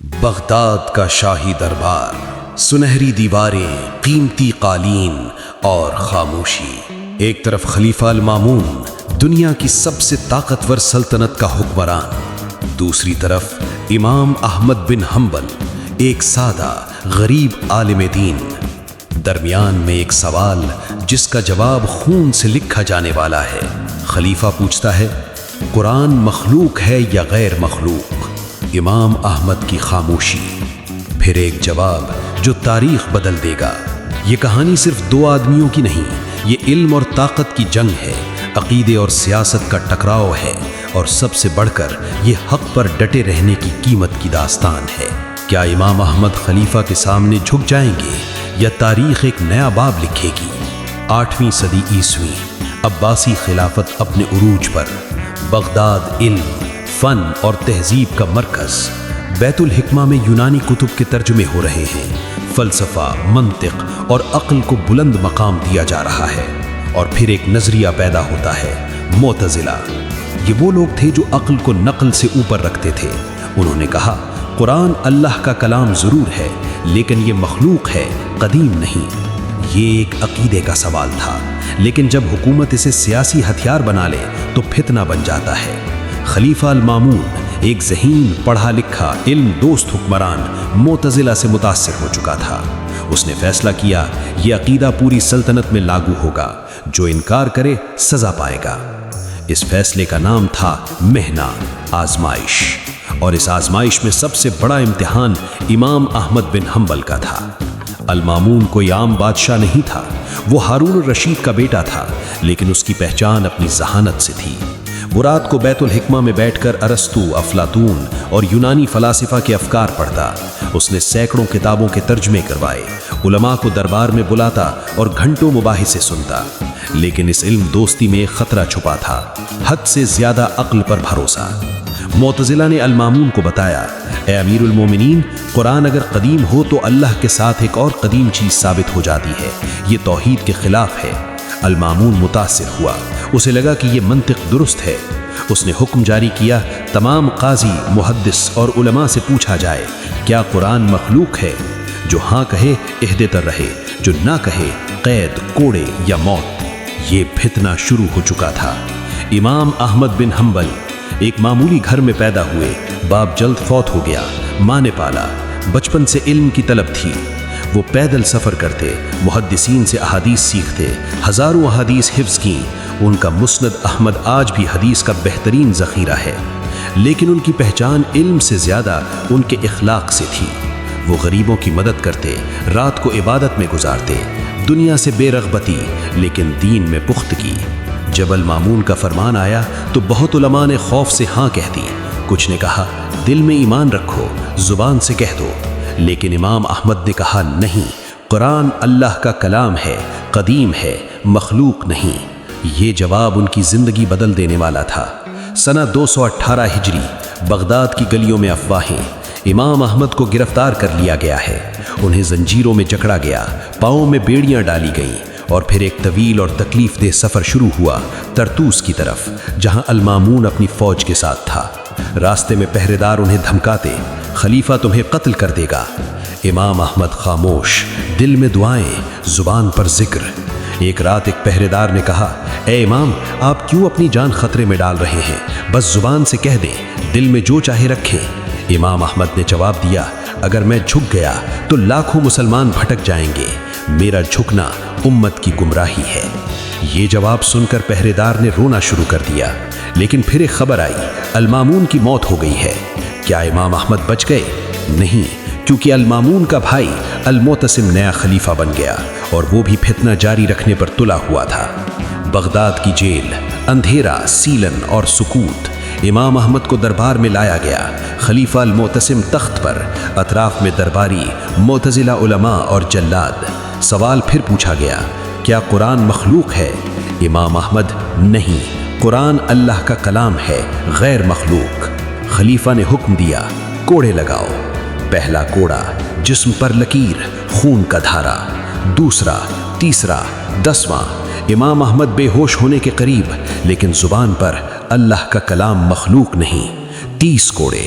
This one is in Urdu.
بغداد کا شاہی دربار، سنہری دیواریں، قیمتی قالین اور خاموشی۔ ایک طرف خلیفہ المامون، دنیا کی سب سے طاقتور سلطنت کا حکمران، دوسری طرف امام احمد بن حنبل، ایک سادہ غریب عالم دین۔ درمیان میں ایک سوال جس کا جواب خون سے لکھا جانے والا ہے۔ خلیفہ پوچھتا ہے، قرآن مخلوق ہے یا غیر مخلوق؟ امام احمد کی خاموشی، پھر ایک جواب جو تاریخ بدل دے گا۔ یہ کہانی صرف دو آدمیوں کی نہیں، یہ علم اور طاقت کی جنگ ہے، عقیدے اور سیاست کا ٹکراؤ ہے، اور سب سے بڑھ کر یہ حق پر ڈٹے رہنے کی قیمت کی داستان ہے۔ کیا امام احمد خلیفہ کے سامنے جھک جائیں گے یا تاریخ ایک نیا باب لکھے گی؟ 8ویں صدی عیسوی، عباسی خلافت اپنے عروج پر، بغداد علم، فن اور تہذیب کا مرکز۔ بیت الحکمہ میں یونانی کتب کے ترجمے ہو رہے ہیں، فلسفہ، منطق اور عقل کو بلند مقام دیا جا رہا ہے۔ اور پھر ایک نظریہ پیدا ہوتا ہے، معتزلہ۔ یہ وہ لوگ تھے جو عقل کو نقل سے اوپر رکھتے تھے۔ انہوں نے کہا، قرآن اللہ کا کلام ضرور ہے، لیکن یہ مخلوق ہے، قدیم نہیں۔ یہ ایک عقیدے کا سوال تھا، لیکن جب حکومت اسے سیاسی ہتھیار بنا لے تو فتنہ بن جاتا ہے۔ خلیفہ المامون، ایک ذہین، پڑھا لکھا، علم دوست حکمران، معتزلہ سے متاثر ہو چکا تھا۔ اس نے فیصلہ کیا، یہ عقیدہ پوری سلطنت میں لاگو ہوگا، جو انکار کرے سزا پائے گا۔ اس فیصلے کا نام تھا محنہ، آزمائش، اور اس آزمائش میں سب سے بڑا امتحان امام احمد بن حنبل کا تھا۔ المامون کوئی عام بادشاہ نہیں تھا، وہ ہارون الرشید کا بیٹا تھا، لیکن اس کی پہچان اپنی ذہانت سے تھی۔ وہ رات کو بیت الحکمہ میں بیٹھ کر ارسطو، افلاطون اور یونانی فلاسفہ کے افکار پڑھتا۔ اس نے سینکڑوں کتابوں کے ترجمے کروائے، علماء کو دربار میں بلاتا اور گھنٹوں مباحثے سنتا۔ لیکن اس علم دوستی میں ایک خطرہ چھپا تھا، حد سے زیادہ عقل پر بھروسہ۔ معتزلہ نے المامون کو بتایا، اے امیر المومنین، قرآن اگر قدیم ہو تو اللہ کے ساتھ ایک اور قدیم چیز ثابت ہو جاتی ہے، یہ توحید کے خلاف ہے۔ المامون متاثر ہوا، اسے لگا کہ یہ منطق درست ہے۔ اس نے حکم جاری کیا، تمام قاضی، محدث اور علماء سے پوچھا جائے، کیا قرآن مخلوق ہے؟ جو ہاں کہے عہدے تر رہے، جو نہ کہے قید، کوڑے یا موت۔ یہ فتنہ شروع ہو چکا تھا۔ امام احمد بن حنبل ایک معمولی گھر میں پیدا ہوئے، باپ جلد فوت ہو گیا، ماں نے پالا۔ بچپن سے علم کی طلب تھی، وہ پیدل سفر کرتے، محدثین سے احادیث سیکھتے، ہزاروں احادیث حفظ کیں۔ ان کا مسند احمد آج بھی حدیث کا بہترین ذخیرہ ہے، لیکن ان کی پہچان علم سے زیادہ ان کے اخلاق سے تھی۔ وہ غریبوں کی مدد کرتے، رات کو عبادت میں گزارتے، دنیا سے بے رغبتی لیکن دین میں پختگی۔ جب المامون کا فرمان آیا تو بہت علماء نے خوف سے ہاں کہہ دی، کچھ نے کہا دل میں ایمان رکھو، زبان سے کہہ دو۔ لیکن امام احمد نے کہا نہیں، قرآن اللہ کا کلام ہے، قدیم ہے، مخلوق نہیں۔ یہ جواب ان کی زندگی بدل دینے والا تھا۔ سنہ 218 ہجری، بغداد کی گلیوں میں افواہیں، امام احمد کو گرفتار کر لیا گیا ہے، انہیں زنجیروں میں جکڑا گیا، پاؤں میں بیڑیاں ڈالی گئیں، اور پھر ایک طویل اور تکلیف دہ سفر شروع ہوا طرطوس کی طرف، جہاں المامون اپنی فوج کے ساتھ تھا۔ راستے میں پہرے دار انہیں دھمکاتے، خلیفہ تمہیں قتل کر دے گا۔ امام احمد خاموش، دل میں دعائیں، زبان پر ذکر۔ ایک رات ایک پہرے دار نے کہا، اے امام، آپ کیوں اپنی جان خطرے میں ڈال رہے ہیں؟ بس زبان سے کہہ دیں، دل میں جو چاہے رکھیں۔ امام احمد نے جواب دیا، اگر میں جھک گیا تو لاکھوں مسلمان بھٹک جائیں گے، میرا جھکنا امت کی گمراہی ہے۔ یہ جواب سن کر پہرے دار نے رونا شروع کر دیا، لیکن پھر ایک خبر آئی، المامون کی موت ہو گئی ہے۔ کیا امام احمد بچ گئے؟ نہیں، کیونکہ المامون کا بھائی المعتصم نیا خلیفہ بن گیا، اور وہ بھی فتنہ جاری رکھنے پر تلا ہوا تھا۔ بغداد کی جیل، اندھیرا، سیلن اور سکوت۔ امام احمد کو دربار میں لایا گیا، خلیفہ المعتصم تخت پر، اطراف میں درباری، معتزلہ علماء اور جلاد۔ سوال پھر پوچھا گیا، کیا قرآن مخلوق ہے؟ امام احمد، نہیں، قرآن اللہ کا کلام ہے، غیر مخلوق۔ خلیفہ نے حکم دیا، کوڑے لگاؤ۔ پہلا کوڑا، جسم پر لکیر، خون کا دھارا۔ دوسرا، تیسرا، 10واں۔ امام احمد بے ہوش ہونے کے قریب، لیکن زبان پر اللہ کا کلام مخلوق نہیں۔ 30 کوڑے،